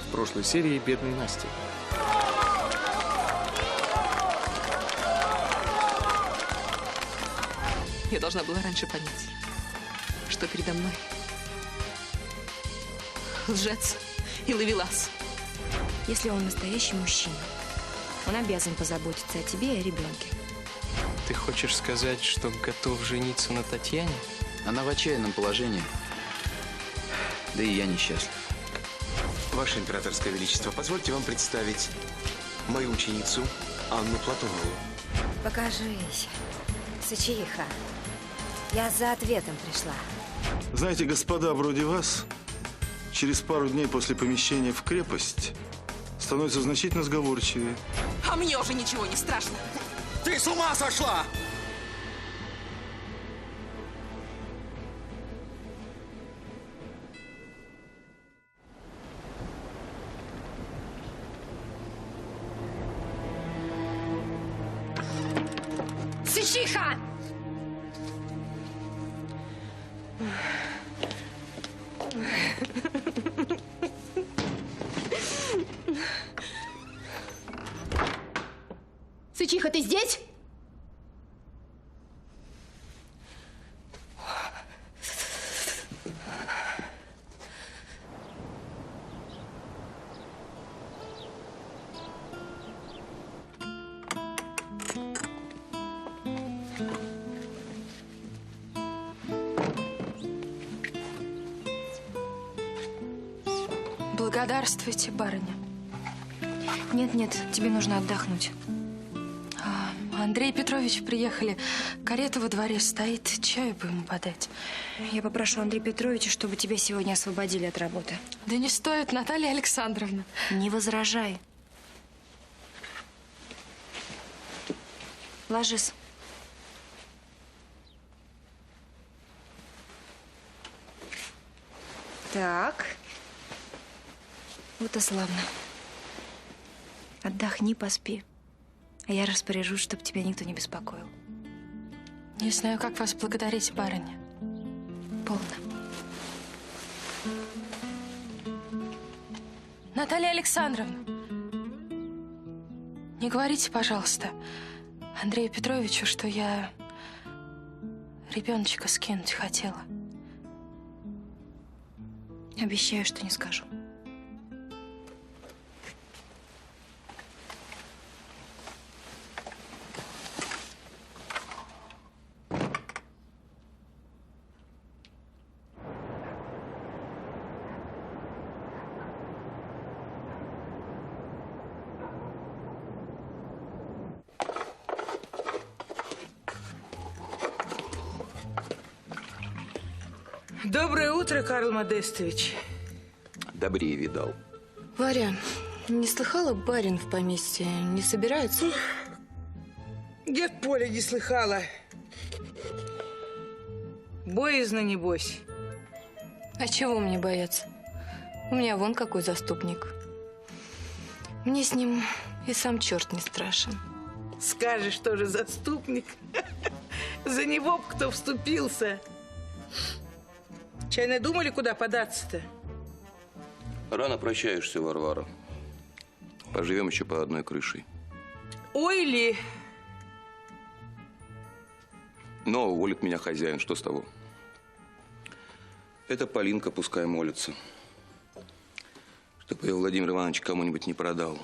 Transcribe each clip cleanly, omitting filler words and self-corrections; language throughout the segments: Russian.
в прошлой серии «Бедной Насти». Я должна была раньше понять, что передо мной лжец и ловелас. Если он настоящий мужчина, он обязан позаботиться о тебе и о ребенке. Ты хочешь сказать, что готов жениться на Татьяне? Она в отчаянном положении. Да и я несчастлив. Ваше императорское величество, позвольте вам представить мою ученицу Анну Платонову. Покажись, Сычиха. Я за ответом пришла. Знаете, господа вроде вас через пару дней после помещения в крепость становятся значительно сговорчивее. А мне уже ничего не страшно. Ты с ума сошла! Сычиха! Сычиха, ты здесь? Благодарствуйте, барыня. Нет, тебе нужно отдохнуть. Андрей Петрович приехали. Карета во дворе стоит. Чаю бы ему подать. Я попрошу Андрея Петровича, чтобы тебя сегодня освободили от работы. Да не стоит, Наталья Александровна. Не возражай. Ложись. Так. Вот и славно. Отдохни, поспи. А я распоряжусь, чтобы тебя никто не беспокоил. Не знаю, как вас благодарить, барыня. Полно. Наталья Александровна, не говорите, пожалуйста, Андрею Петровичу, что я ребеночка скинуть хотела. Обещаю, что не скажу. Доброе утро, Карл Модестович. Добрее видал. Варя, не слыхала, барин в поместье не собирается? Я в поле не слыхала. Боязно, небось. А чего мне бояться? У меня вон какой заступник. Мне с ним и сам черт не страшен. Скажешь, тоже заступник. За него б кто вступился. Чай надумали, куда податься-то? Рано прощаешься, Варвара. Поживем еще под одной крышей. Ой ли. Но уволит меня хозяин, что с того? Это Полинка пускай молится, чтобы ее Владимир Иванович кому-нибудь не продал.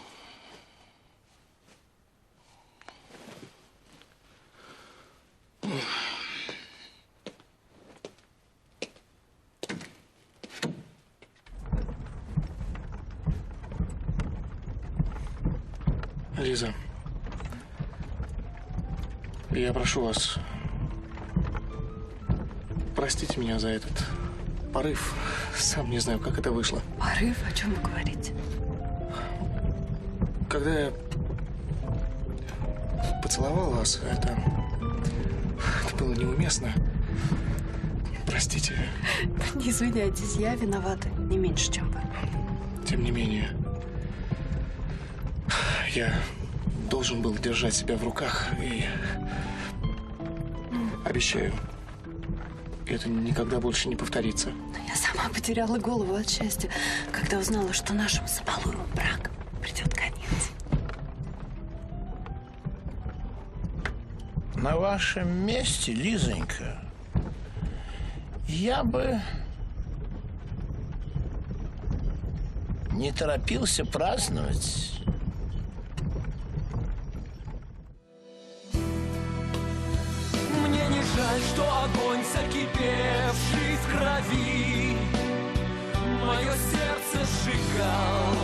Лиза, я прошу вас, простите меня за этот порыв. Сам не знаю, как это вышло. Порыв? О чем вы говорите? Когда я поцеловал вас, это было неуместно. Простите. Не извиняйтесь, я виновата не меньше, чем вы. Тем не менее, я должен был держать себя в руках и обещаю, И это никогда больше не повторится. Я сама потеряла голову от счастья, когда узнала, что нашему Забалуеву брак придет конец. На вашем месте, Лизонька, я бы не торопился праздновать. Мне не жаль, что огонь, закипевший в крови, мое сердце сжигал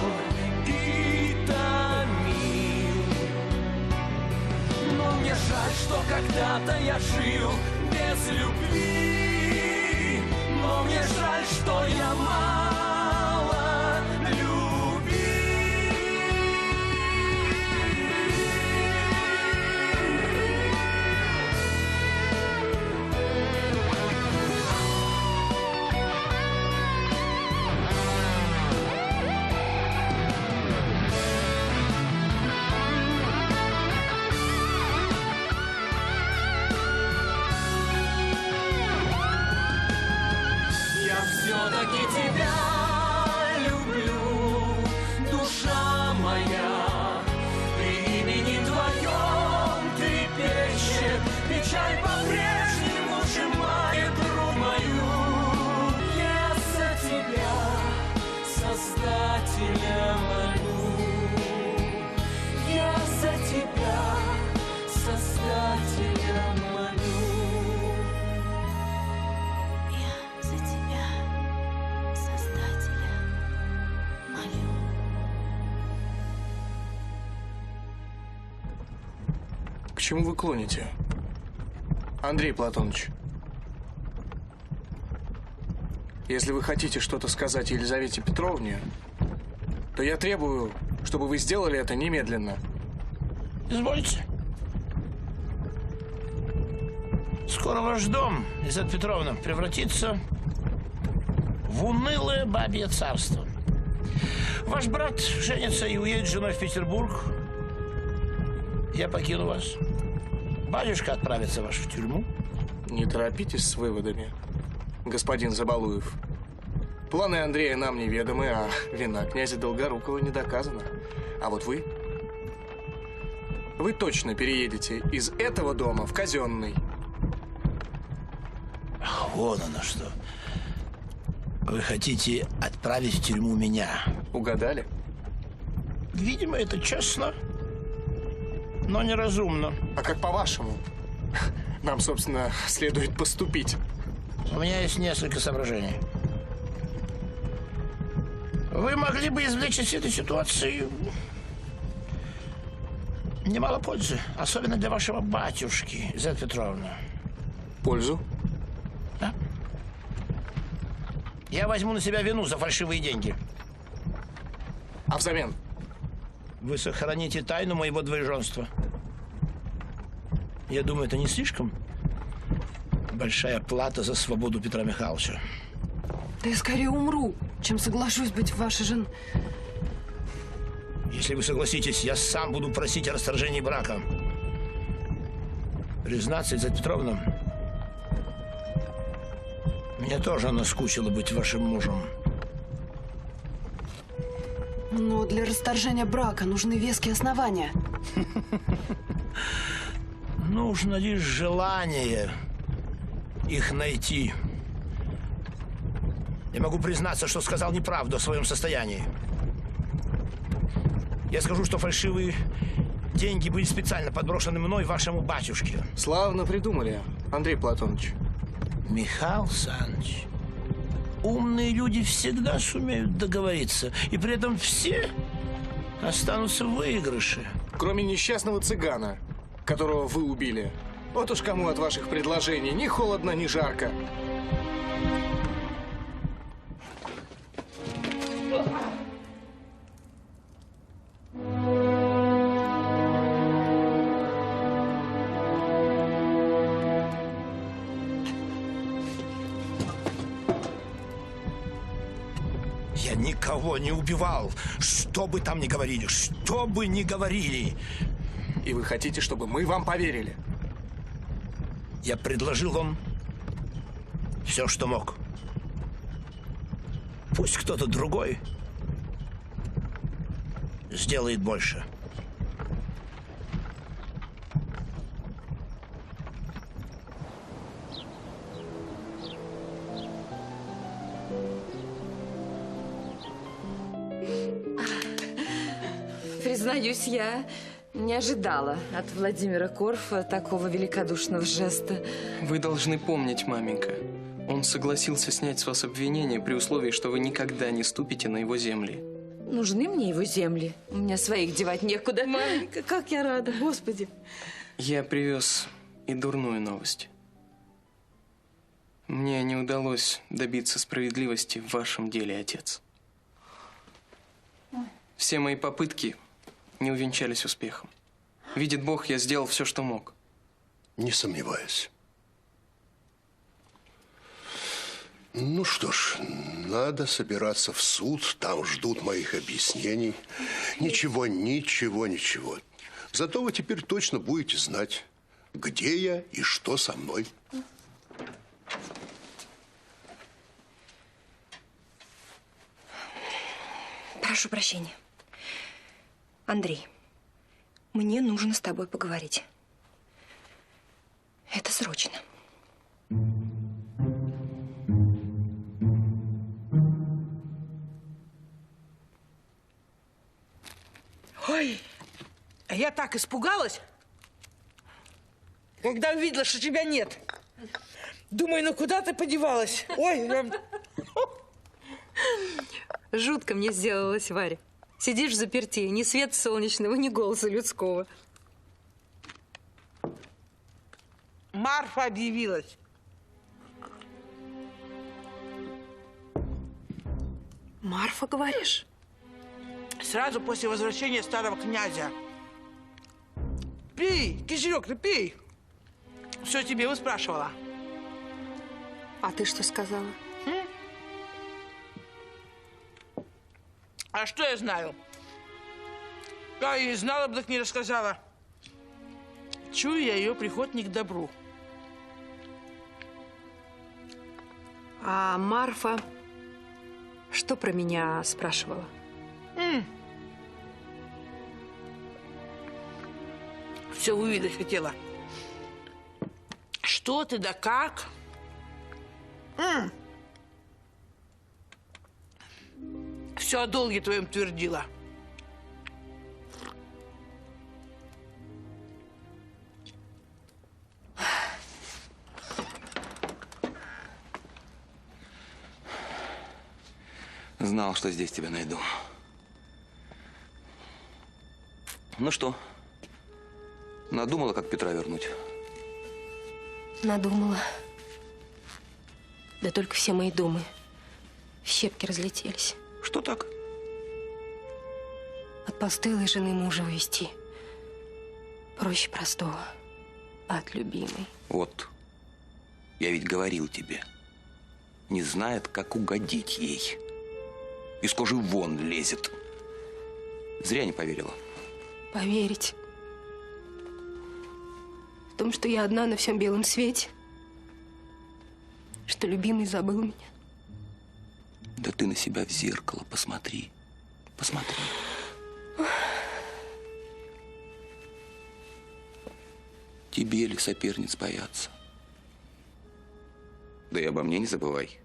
и томил. Но мне жаль, что когда-то я жил без любви. Но мне жаль, что я мало любил. Все-таки тебя люблю, душа моя, при имени твоем трепещет, печаль по-прежнему сжимает грудь мою. Я за тебя, Создателя, молю. Я за тебя, Создателя, молю. К чему вы клоните, Андрей Платоныч? Если вы хотите что-то сказать Елизавете Петровне, то я требую, чтобы вы сделали это немедленно. Извольте. Скоро ваш дом, Елизавета Петровна, превратится в унылое бабье царство. Ваш брат женится и уедет с женой в Петербург. Я покину вас. Батюшка отправится ваш в тюрьму. Не торопитесь с выводами, господин Забалуев. Планы Андрея нам неведомы, а вина князя Долгорукова не доказана. А вот вы точно переедете из этого дома в казенный. Вон оно что. Вы хотите отправить в тюрьму меня? Угадали? Видимо, это честно, но неразумно. А как по-вашему нам, собственно, следует поступить? У меня есть несколько соображений. Вы могли бы извлечь из этой ситуации немало пользы, особенно для вашего батюшки, Елизавета Петровна. Пользу? Да. Я возьму на себя вину за фальшивые деньги. А взамен? Вы сохраните тайну моего двоеженства. Я думаю, это не слишком большая плата за свободу Петра Михайловича. Да я скорее умру, чем соглашусь быть вашей женой. Если вы согласитесь, я сам буду просить о расторжении брака. Признаться, Елизавета Петровна, мне тоже наскучило быть вашим мужем. Но для расторжения брака нужны веские основания. Нужно лишь желание их найти. Я могу признаться, что сказал неправду о своем состоянии. Я скажу, что фальшивые деньги были специально подброшены мной вашему батюшке. Славно придумали, Андрей Платоныч. Михаил Саныч, умные люди всегда сумеют договориться, и при этом все останутся в выигрыше. Кроме несчастного цыгана, которого вы убили. Вот уж кому от ваших предложений ни холодно, ни жарко. Я никого не убивал, что бы там ни говорили, что бы ни говорили. И вы хотите, чтобы мы вам поверили? Я предложил вам все, что мог. Пусть кто-то другой сделает больше. Признаюсь, я не ожидала от Владимира Корфа такого великодушного жеста. Вы должны помнить, маменька, он согласился снять с вас обвинение при условии, что вы никогда не ступите на его земли. Нужны мне его земли? У меня своих девать некуда. Маменька, как я рада, Господи. Я привез и дурную новость. Мне не удалось добиться справедливости в вашем деле, отец. Все мои попытки не увенчались успехом. Видит Бог, я сделал все, что мог. Не сомневаюсь. Ну что ж, надо собираться в суд. Там ждут моих объяснений. Ничего. Зато вы теперь точно будете знать, где я и что со мной. Прошу прощения. Андрей, мне нужно с тобой поговорить. Это срочно. Ой, я так испугалась, когда увидела, что тебя нет. Думаю, ну куда ты подевалась? Ой, Жутко мне сделалось, Варя. Сидишь взаперти, ни света солнечного, ни голоса людского. Марфа объявилась. Марфа, говоришь? Сразу после возвращения старого князя. Пей, киселек, ты пей. Все тебе выспрашивала. А ты что сказала? А что я знаю? Я и знала бы, так не рассказала. Чую я ее приход не к добру. А Марфа что про меня спрашивала? Все выведать хотела. Что ты да как? Все о долге твоем твердила. Знал, что здесь тебя найду. Ну что, надумала, как Петра вернуть? Надумала. Да только все мои думы в щепки разлетелись. Что так? От постылой жены мужа увести. Проще простого. От любимой. Вот. Я ведь говорил тебе. Не знает, как угодить ей. Из кожи вон лезет. Зря не поверила. Поверить в том, что я одна на всем белом свете, что любимый забыл меня. Да ты на себя в зеркало посмотри. Посмотри. Тебе ли соперниц бояться? Да и обо мне не забывай.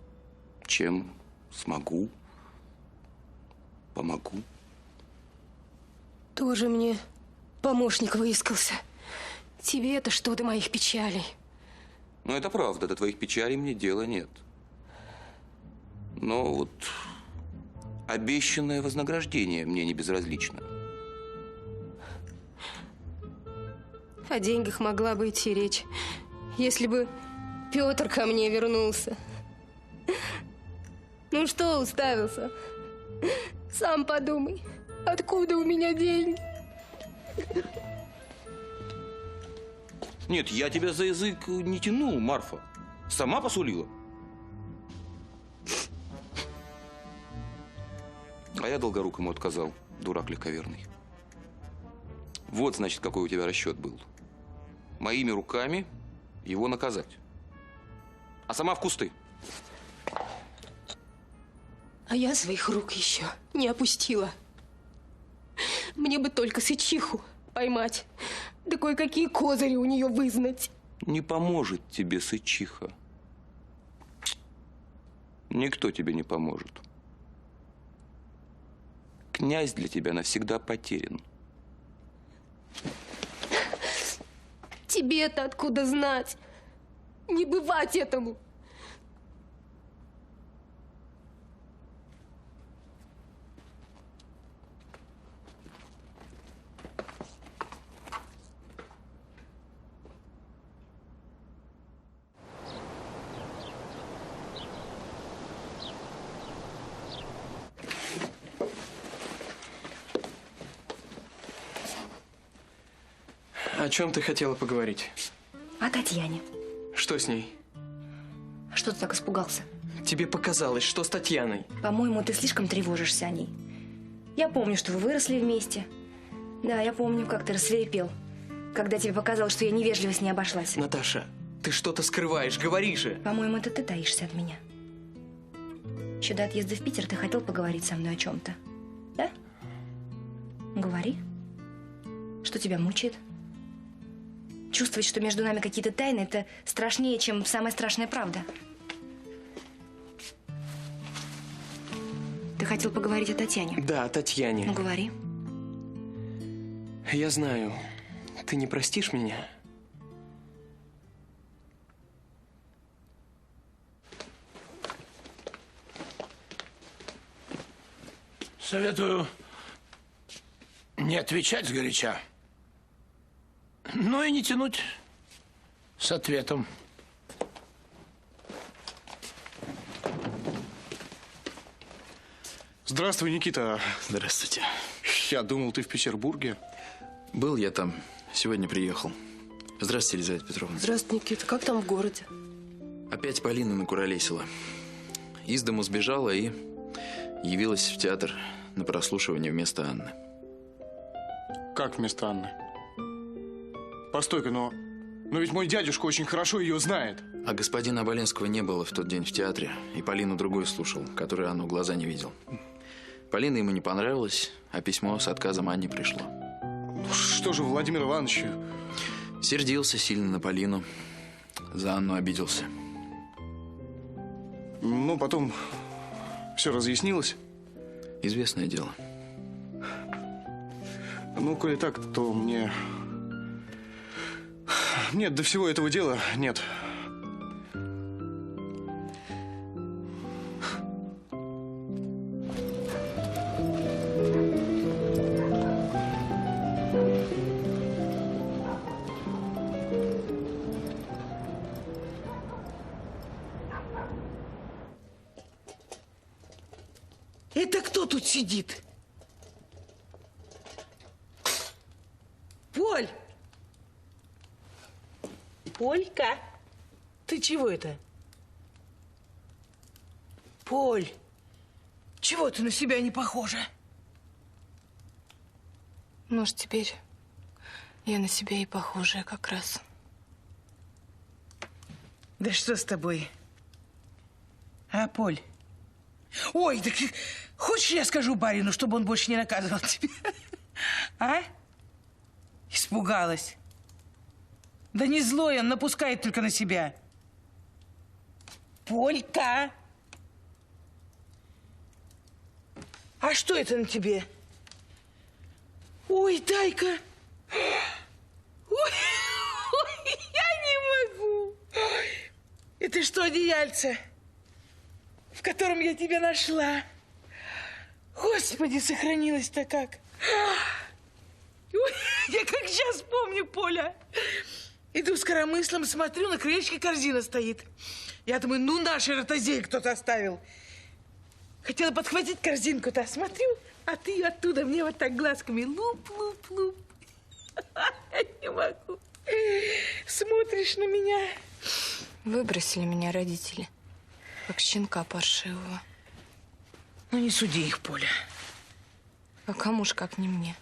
Чем смогу, помогу. Тоже мне помощник выискался. Тебе это что до моих печалей? Ну, это правда, до твоих печалей мне дела нет. Но вот обещанное вознаграждение мне не безразлично. О деньгах могла бы идти речь, если бы Петр ко мне вернулся. Ну что уставился? Сам подумай, откуда у меня деньги? Нет, я тебя за язык не тянул, Марфа. Сама посулила. А я долгорукому отказал, дурак легковерный. Вот, значит, какой у тебя расчет был. Моими руками его наказать. А сама в кусты. А я своих рук еще не опустила. Мне бы только сычиху поймать, да кое-какие козыри у нее вызнать. Не поможет тебе сычиха. Никто тебе не поможет. Князь для тебя навсегда потерян. Тебе-то откуда знать? Не бывать этому. О чем ты хотела поговорить? О Татьяне. Что с ней? Что ты так испугался? Тебе показалось, что с Татьяной? По-моему, ты слишком тревожишься о ней. Я помню, что вы выросли вместе. Да, я помню, как ты рассвирепел, когда тебе показалось, что я невежливо с ней обошлась. Наташа, ты что-то скрываешь, говори же. По-моему, это ты таишься от меня. Еще до отъезда в Питер ты хотел поговорить со мной о чем-то. Да? Говори. Что тебя мучает? Чувствовать, что между нами какие-то тайны, это страшнее, чем самая страшная правда. Ты хотел поговорить о Татьяне? Да, о Татьяне. Ну, говори. Я знаю, ты не простишь меня? Советую не отвечать сгоряча, но и не тянуть с ответом. Здравствуй, Никита. Здравствуйте. Я думал, ты в Петербурге. Был я там. Сегодня приехал. Здравствуйте, Елизавета Петровна. Здравствуй, Никита. Как там в городе? Опять Полина накуролесила. Из дому сбежала и явилась в театр на прослушивание вместо Анны. Как вместо Анны? Постой-ка, но ведь мой дядюшка очень хорошо ее знает. А господина Оболенского не было в тот день в театре, и Полину другой слушал, который Анну в глаза не видел. Полина ему не понравилась, а письмо с отказом Анне пришло. Что же, Владимир Иванович? Сердился сильно на Полину, за Анну обиделся. Ну, потом все разъяснилось. Известное дело. Ну, коли так, то мне... Нет, до всего этого дела нет. Это кто тут сидит? Поль! Полька, ты чего это? Поль, чего ты на себя не похожа? Может, теперь я на себя и похожая как раз. Да что с тобой? А, Поль? Ой, так хочешь, я скажу барину, чтобы он больше не наказывал тебя? А? Испугалась. Да не злой он, напускает только на себя. Полька! А что это на тебе? Ой, дай-ка. Ой, я не могу. Это что, одеяльце, в котором я тебя нашла? Господи, сохранилось-то как. Ой, я как сейчас помню, Поля. Иду с коромыслом, смотрю, на крылечке корзина стоит. Я думаю, ну наши ротозеи кто-то оставил. Хотела подхватить корзинку-то, смотрю, а ты оттуда мне вот так глазками луп-луп-луп. Я не могу. Смотришь на меня. Выбросили меня родители, как щенка паршивого. Ну не суди их, Поля. А кому ж, как не мне?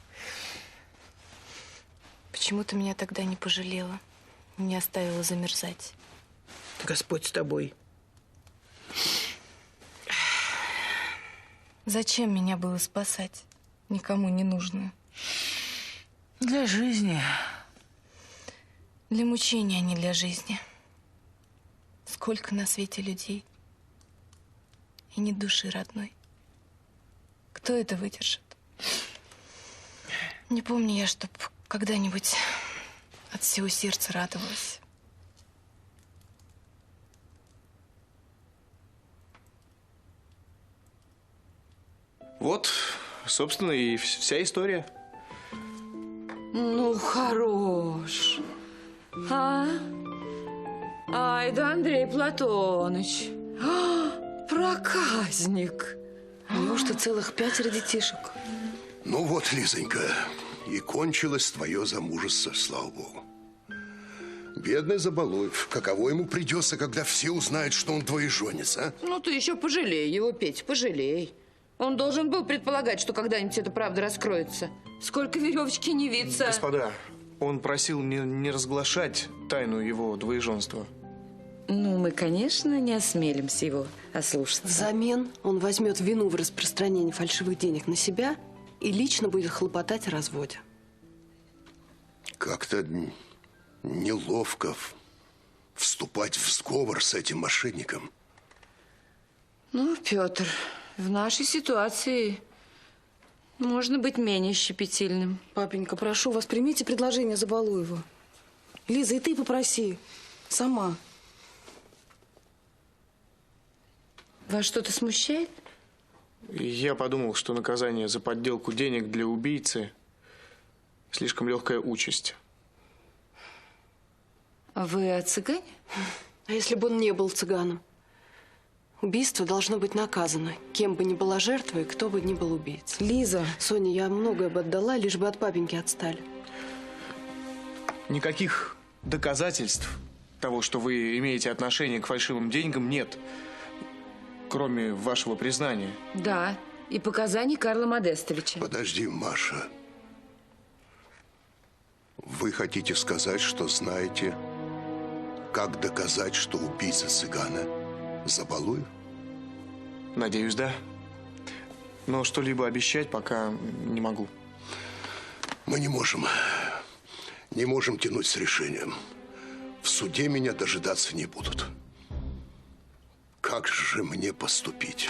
Почему ты меня тогда не пожалела? Не оставила замерзать. Господь с тобой. Зачем меня было спасать? Никому не нужную. Для жизни. Для мучения, а не для жизни. Сколько на свете людей. И ни души родной. Кто это выдержит? Не помню я, чтоб когда-нибудь от всего сердца радовалась. Вот, собственно, и вся история. Ну, хорош. А? Ай, да Андрей Платоныч. Проказник. Неужто целых 5 детишек? Ну вот, Лизонька, и кончилось твое замужество, слава богу. Бедный Забалуев. Каково ему придется, когда все узнают, что он двоеженец, а? Ну, ты еще пожалей его, Петь, пожалей. Он должен был предполагать, что когда-нибудь эта правда раскроется. Сколько веревочки не виться. Господа, он просил не разглашать тайну его двоеженства. Ну, мы, конечно, не осмелимся его ослушаться. Взамен он возьмет вину в распространении фальшивых денег на себя и лично будет хлопотать о разводе. Как-то неловко вступать в сговор с этим мошенником. Ну, Петр, в нашей ситуации можно быть менее щепетильным. Папенька, прошу вас, примите предложение Забалуева. Лиза, и ты попроси. Сама. Вас что-то смущает? Я подумал, что наказание за подделку денег для убийцы слишком легкая участь. А вы о цыгане? А если бы он не был цыганом? Убийство должно быть наказано, кем бы ни была жертва и кто бы ни был убийцей. Лиза. Соня, я многое бы отдала, лишь бы от папеньки отстали. Никаких доказательств того, что вы имеете отношение к фальшивым деньгам, нет. Кроме вашего признания. Да, и показаний Карла Модестовича. Подожди, Маша. Вы хотите сказать, что знаете, как доказать, что убийца цыгана Забалуев? Надеюсь, да. Но что-либо обещать пока не могу. Мы не можем тянуть с решением. В суде меня дожидаться не будут. Как же мне поступить?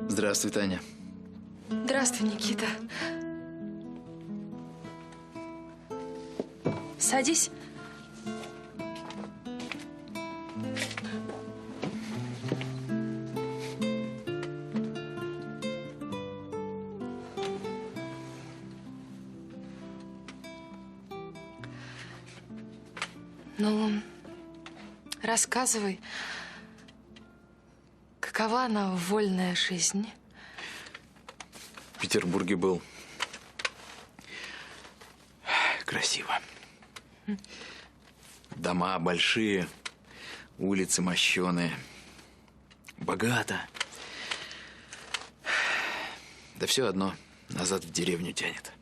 Здравствуй, Таня. Здравствуй, Никита. Садись. Ну, рассказывай, какова она вольная жизнь? В Петербурге был. Красиво. Дома большие, улицы мощеные. Богато. Да все одно, назад в деревню тянет.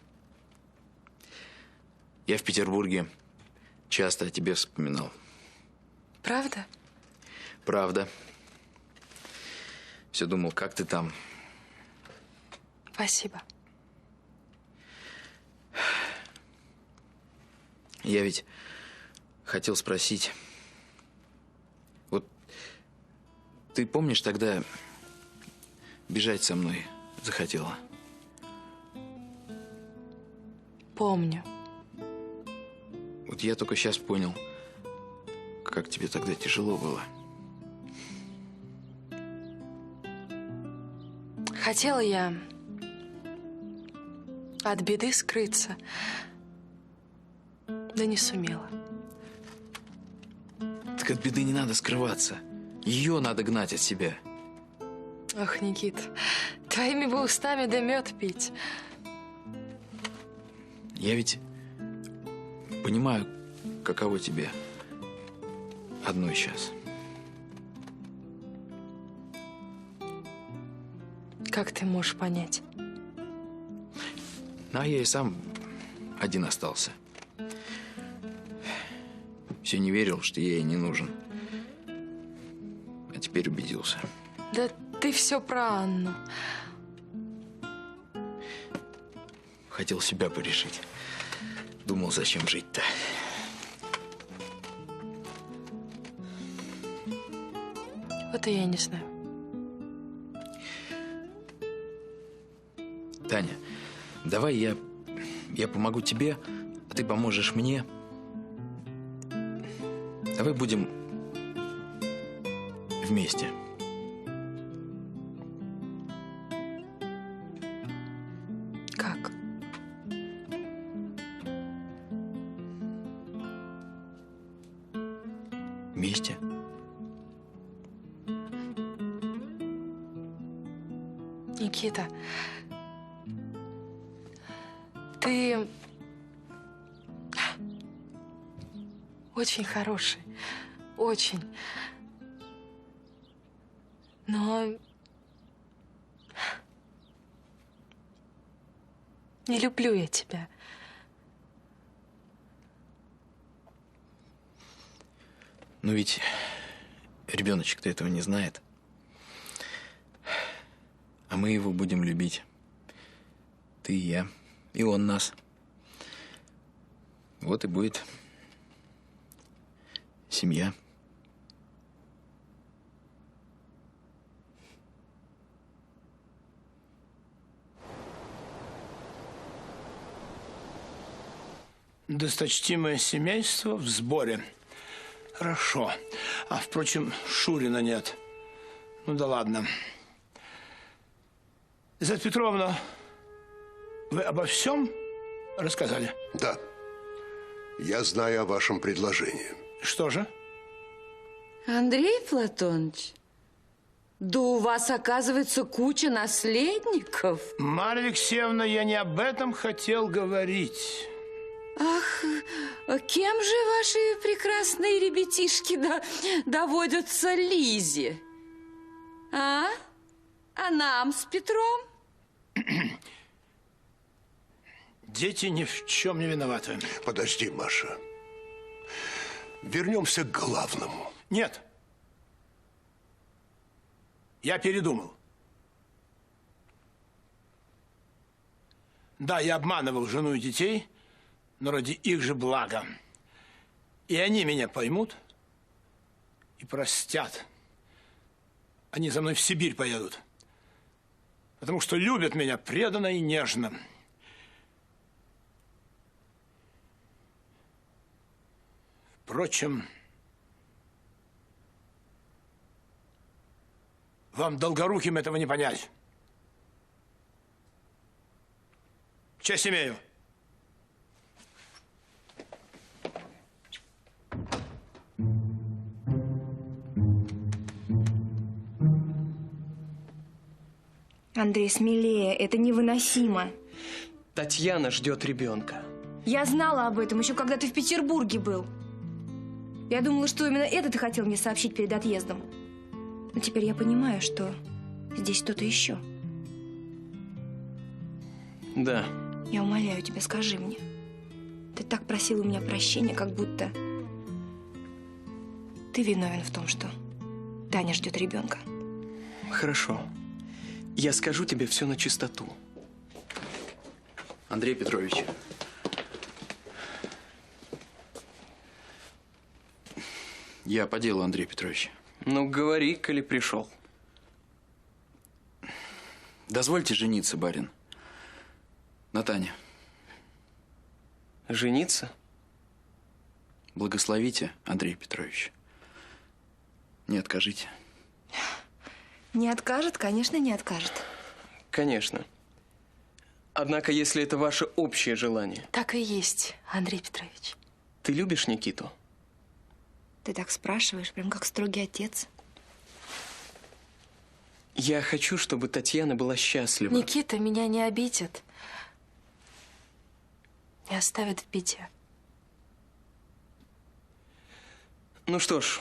Я в Петербурге часто о тебе вспоминал. Правда? Правда. Все думал, как ты там. Спасибо. Я ведь хотел спросить. Вот ты помнишь, тогда бежать со мной захотела? Помню. Вот я только сейчас понял, как тебе тогда тяжело было. Хотела я от беды скрыться, да не сумела. Так от беды не надо скрываться. Ее надо гнать от себя. Ох, Никит, твоими бы устами да мед пить. Я ведь понимаю, каково тебе одной сейчас. Как ты можешь понять? Ну, а я и сам один остался. Все не верил, что я ей не нужен. А теперь убедился. Да ты все про Анну. Хотел себя порешить. Думал, зачем жить-то. Вот и я не знаю. Таня, давай я помогу тебе, а ты поможешь мне. Давай будем вместе. Как? Вместе. Никита, ты очень хороший, очень. Но не люблю я тебя. Но ведь ребеночек-то этого не знает. А мы его будем любить. Ты и я. И он нас. Вот и будет семья. Досточтимое семейство в сборе. Хорошо. А, впрочем, Шурина нет. Ну да ладно. Лизавета Петровна, вы обо всем рассказали? Да. Я знаю о вашем предложении. Что же? Андрей Платоныч, да у вас, оказывается, куча наследников. Марья Алексеевна, я не об этом хотел говорить. Ах, кем же ваши прекрасные ребятишки доводятся Лизе? А? А нам с Петром? Дети ни в чем не виноваты. Подожди, Маша. Вернемся к главному. Нет. Я передумал. Да, я обманывал жену и детей, но ради их же блага. И они меня поймут и простят. Они за мной в Сибирь поедут. Потому что любят меня преданно и нежно. Впрочем, вам, долгоруким, этого не понять. Честь имею. Андрей, смелее, это невыносимо. Татьяна ждет ребенка. Я знала об этом еще когда ты в Петербурге был. Я думала, что именно это ты хотел мне сообщить перед отъездом. Но теперь я понимаю, что здесь что-то еще. Да. Я умоляю тебя, скажи мне. Ты так просил у меня прощения, как будто ты виновен в том, что Таня ждет ребенка. Хорошо. Я скажу тебе все на чистоту. Андрей Петрович. Я по делу, Андрей Петрович. Ну, говори, коли пришел. Дозвольте жениться, барин. На Тане. Жениться? Благословите, Андрей Петрович. Не откажите. Не откажет, конечно, не откажет. Конечно. Однако, если это ваше общее желание. Так и есть, Андрей Петрович. Ты любишь Никиту? Ты так спрашиваешь, прям как строгий отец. Я хочу, чтобы Татьяна была счастлива. Никита меня не обидит. И оставит в беде. Ну что ж,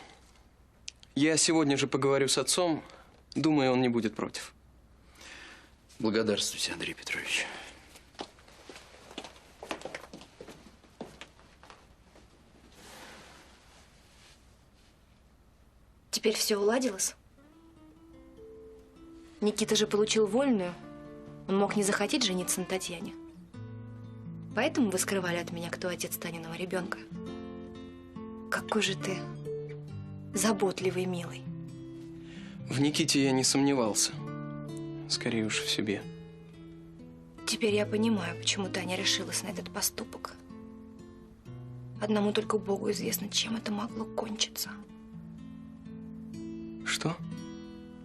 я сегодня же поговорю с отцом. Думаю, он не будет против. Благодарствуйте, Андрей Петрович. Теперь все уладилось? Никита же получил вольную. Он мог не захотеть жениться на Татьяне. Поэтому вы скрывали от меня, кто отец Таниного ребенка. Какой же ты заботливый, милый. В Никите я не сомневался. Скорее уж в себе. Теперь я понимаю, почему Таня решилась на этот поступок. Одному только Богу известно, чем это могло кончиться. Что?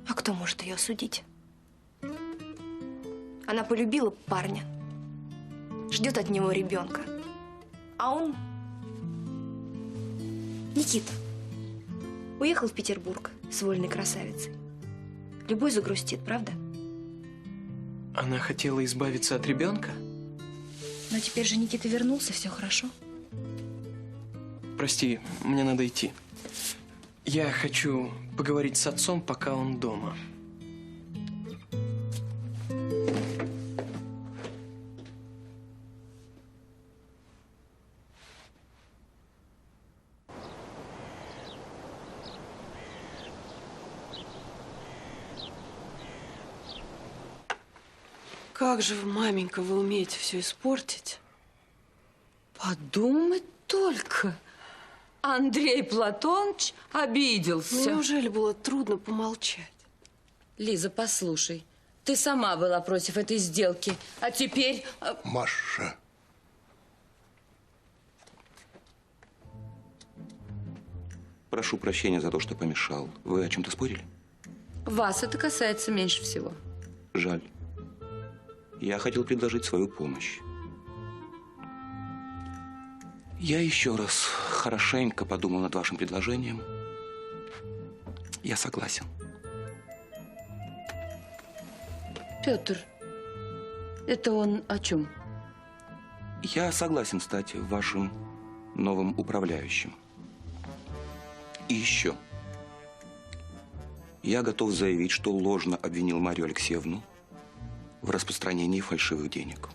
А кто может ее осудить? Она полюбила парня, ждет от него ребенка. А он, Никита, уехал в Петербург с вольной красавицей. Любой загрустит, правда? Она хотела избавиться от ребенка? Но теперь же Никита вернулся, все хорошо. Прости, мне надо идти. Я хочу поговорить с отцом, пока он дома. Как же вы, маменька, вы умеете все испортить? Подумать только. Андрей Платоныч обиделся. Неужели было трудно помолчать? Лиза, послушай, ты сама была против этой сделки, а теперь… Маша. Прошу прощения за то, что помешал. Вы о чем-то спорили? Вас это касается меньше всего. Жаль. Я хотел предложить свою помощь. Я еще раз хорошенько подумал над вашим предложением. Я согласен. Петр, это он о чем? Я согласен стать вашим новым управляющим. И еще. Я готов заявить, что ложно обвинил Марию Алексеевну в распространении фальшивых денег.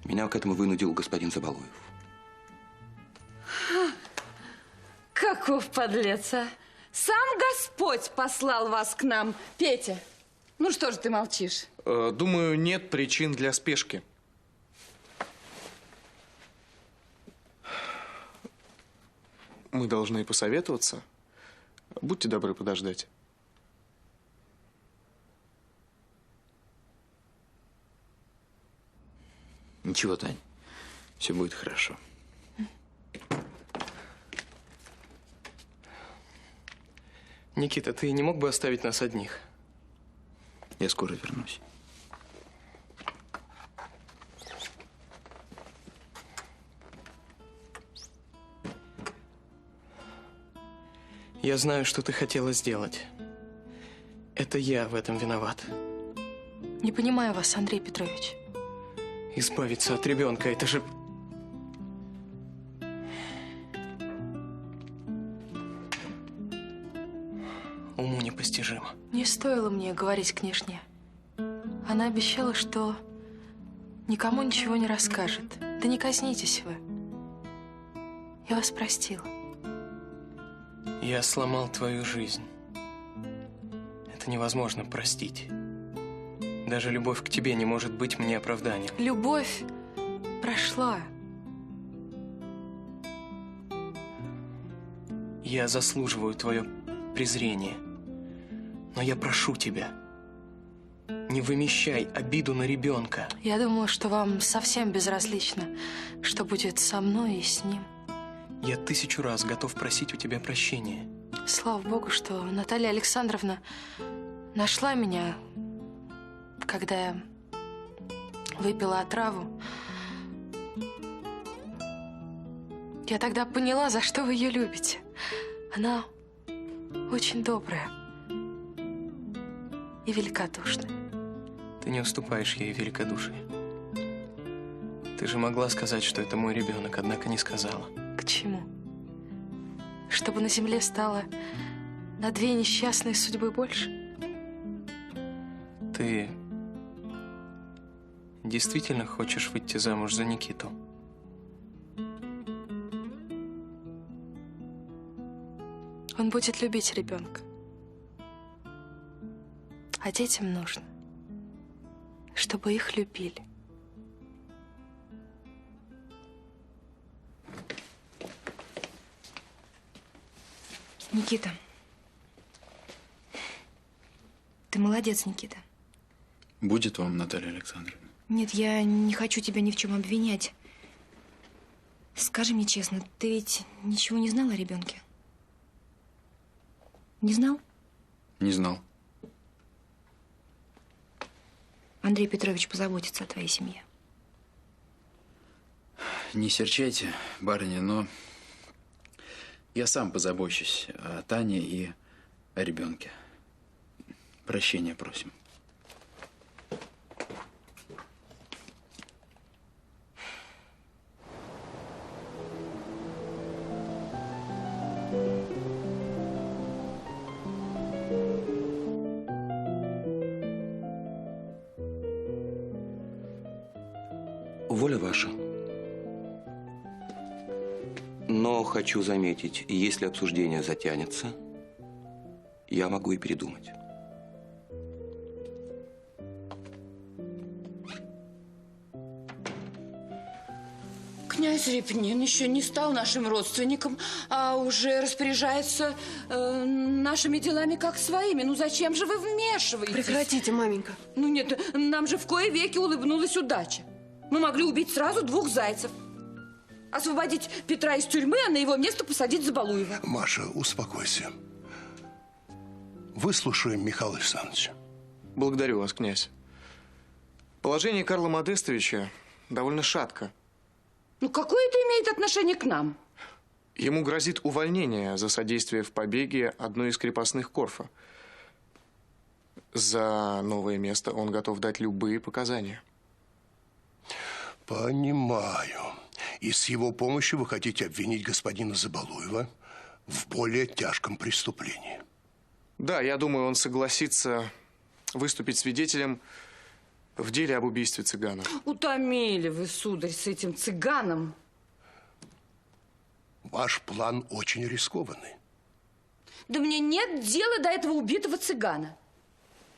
Меня к этому вынудил господин Забалуев. Каков подлец, а? Сам Господь послал вас к нам. Петя, ну что же ты молчишь? Думаю, нет причин для спешки. Мы должны посоветоваться. Будьте добры подождать. Ничего, Тань, все будет хорошо. Никита, ты не мог бы оставить нас одних? Я скоро вернусь. Я знаю, что ты хотела сделать. Это я в этом виноват. Не понимаю вас, Андрей Петрович. Избавиться от ребенка, это же… Уму непостижимо. Не стоило мне говорить княжне. Она обещала, что никому ничего не расскажет. Да не казнитесь вы. Я вас простила. Я сломал твою жизнь. Это невозможно простить. Даже любовь к тебе не может быть мне оправданием. Любовь прошла. Я заслуживаю твое презрение. Но я прошу тебя, не вымещай обиду на ребенка. Я думала, что вам совсем безразлично, что будет со мной и с ним. Я 1000 раз готов просить у тебя прощения. Слава Богу, что Наталья Александровна нашла меня, когда я выпила отраву. Я тогда поняла, за что вы ее любите. Она очень добрая. и великодушная. Ты не уступаешь ей в великодушии. Ты же могла сказать, что это мой ребенок, однако не сказала. К чему? Чтобы на земле стало на 2 несчастные судьбы больше? Ты действительно хочешь выйти замуж за Никиту? Он будет любить ребенка. А детям нужно, чтобы их любили. Никита. Ты молодец, Никита. Будет вам, Наталья Александровна. Нет, я не хочу тебя ни в чем обвинять. Скажи мне честно, ты ведь ничего не знал о ребенке? Не знал? Не знал. Андрей Петрович позаботится о твоей семье. Не серчайте, барыня, но я сам позабочусь о Тане и о ребенке. Прощения просим. Воля ваша. Но хочу заметить, если обсуждение затянется, я могу и передумать. Князь Репнин еще не стал нашим родственником, а уже распоряжается нашими делами как своими. Ну зачем же вы вмешиваетесь? Прекратите, маменька. Ну нет, нам же в кои веки улыбнулась удача. Мы могли убить сразу 2 зайцев. Освободить Петра из тюрьмы, а на его место посадить Забалуева. Маша, успокойся. Выслушаем Михаила Александровича. Благодарю вас, князь. Положение Карла Модестовича довольно шатко. Ну какое это имеет отношение к нам? Ему грозит увольнение за содействие в побеге одной из крепостных Корфа. За новое место он готов дать любые показания. Понимаю. И с его помощью вы хотите обвинить господина Забалуева в более тяжком преступлении. Да, я думаю, он согласится выступить свидетелем в деле об убийстве цыгана. Утомили вы, сударь, с этим цыганом. Ваш план очень рискованный. Да мне нет дела до этого убитого цыгана.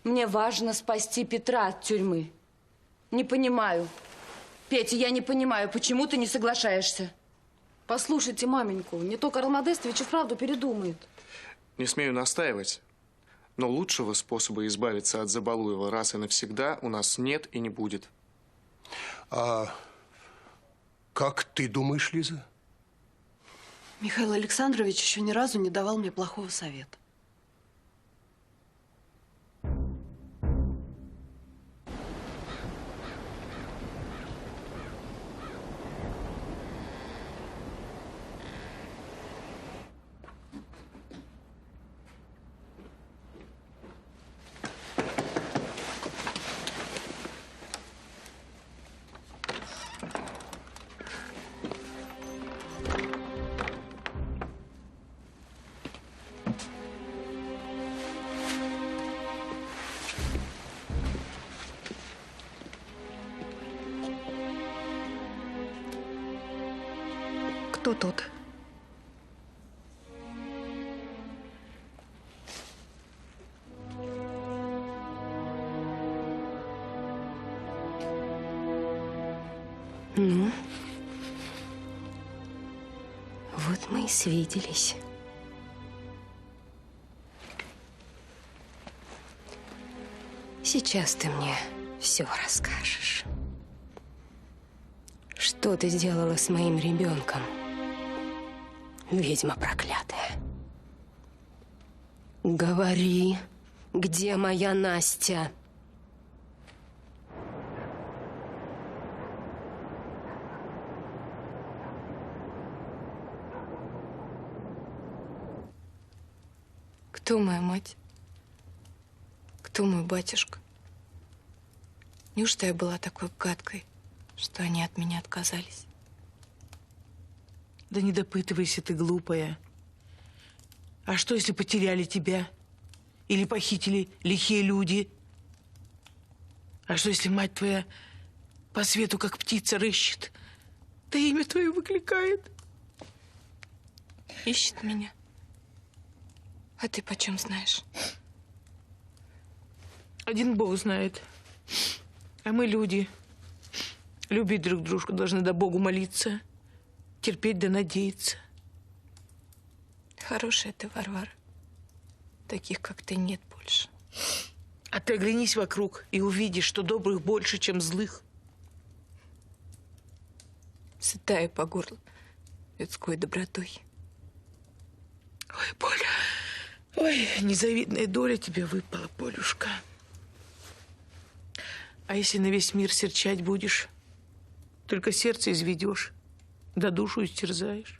Мне важно спасти Петра от тюрьмы. Не понимаю. Петя, я не понимаю, почему ты не соглашаешься? Послушайте маменьку, не то Карл Модестович и вправду передумает. Не смею настаивать, но лучшего способа избавиться от Забалуева раз и навсегда у нас нет и не будет. А как ты думаешь, Лиза? Михаил Александрович еще ни разу не давал мне плохого совета. Кто тут? Ну, вот мы и свиделись. Сейчас ты мне все расскажешь. Что ты сделала с моим ребенком, ведьма проклятая? Говори, где моя Настя? Кто моя мать? Кто мой батюшка? Неужто я была такой гадкой, что они от меня отказались? Да не допытывайся ты, глупая. А что, если потеряли тебя? Или похитили лихие люди? А что, если мать твоя по свету, как птица, рыщет, да имя твое выкликает? Ищет меня. А ты почем знаешь? Один Бог знает. А мы люди. Любить друг дружку должны, да Богу молиться. Терпеть да надеяться. Хорошая ты, Варвара. Таких, как ты, нет больше. А ты оглянись вокруг и увидишь, что добрых больше, чем злых. Сытая по горло людской добротой. Ой, Поля, ой, незавидная доля тебе выпала, Полюшка. А если на весь мир серчать будешь, только сердце изведешь, да душу истерзаешь.